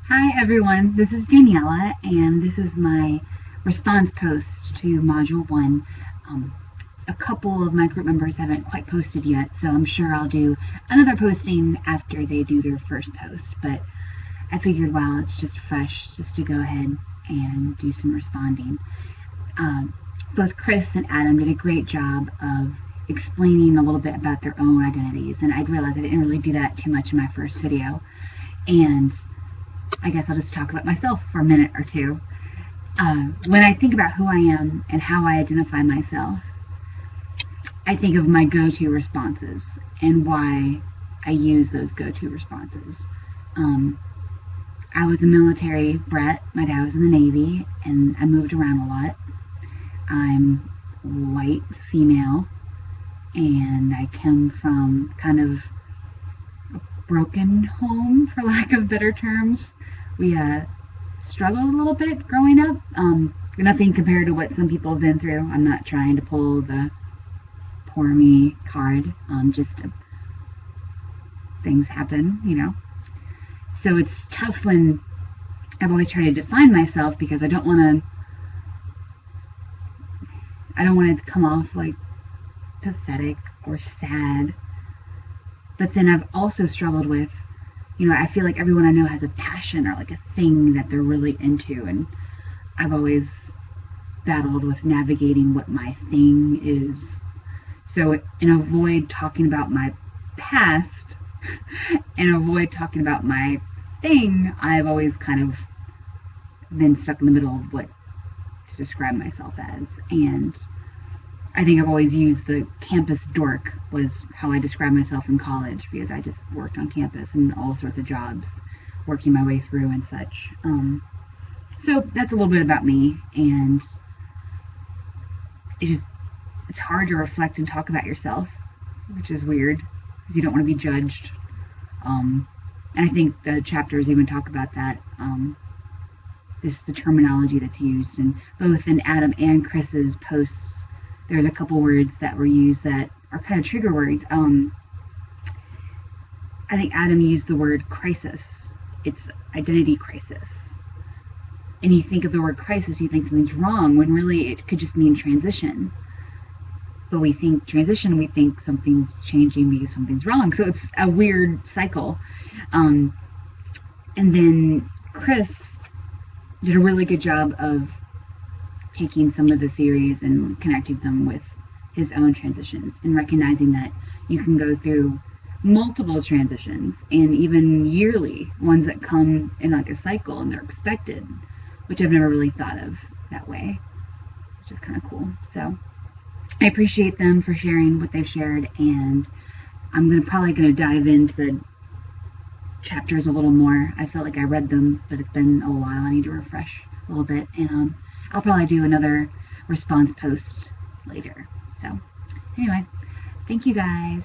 Hi everyone, this is Daniela, and this is my response post to Module 1. A couple of my group members haven't quite posted yet, so I'm sure I'll do another posting after they do their first post, but I figured while it's just fresh, just to go ahead and do some responding. Both Chris and Adam did a great job of explaining a little bit about their own identities, and I'd realized I didn't really do that too much in my first video, and I guess I'll just talk about myself for a minute or two. When I think about who I am and how I identify myself, I think of my go-to responses and why I use those go-to responses. I was a military brat. My dad was in the Navy, and I moved around a lot. I'm white, female, and I come from kind of a broken home, for lack of better terms. We struggled a little bit growing up. Nothing compared to what some people have been through. I'm not trying to pull the poor me card. Just things happen, you know. So it's tough when I've always tried to define myself because I don't want to come off like pathetic or sad. But then I've also struggled with, I feel like everyone I know has a passion or like a thing that they're really into, and I've always battled with navigating what my thing is. So, and avoid talking about my past and avoid talking about my thing, I've always kind of been stuck in the middle of what to describe myself as. And I think I've always used the campus dork was how I described myself in college, because I just worked on campus and all sorts of jobs, working my way through and such. So that's a little bit about me, and it's hard to reflect and talk about yourself, which is weird, because you don't want to be judged. And I think the chapters even talk about that, just the terminology that's used, and both in Adam and Chris's posts, there's a couple words that were used that are kind of trigger words. I think Adam used the word crisis. It's identity crisis. And you think of the word crisis, you think something's wrong, when really it could just mean transition. But we think transition, we think something's changing because something's wrong. So it's a weird cycle. And then Chris did a really good job of taking some of the theories and connecting them with his own transitions, and recognizing that you can go through multiple transitions, and even yearly ones that come in like a cycle, and they're expected, which I've never really thought of that way, which is kind of cool. So I appreciate them for sharing what they've shared, and I'm probably going to dive into the chapters a little more. I felt like I read them, but it's been a while. I need to refresh a little bit, and I'll probably do another response post later. So anyway, thank you guys.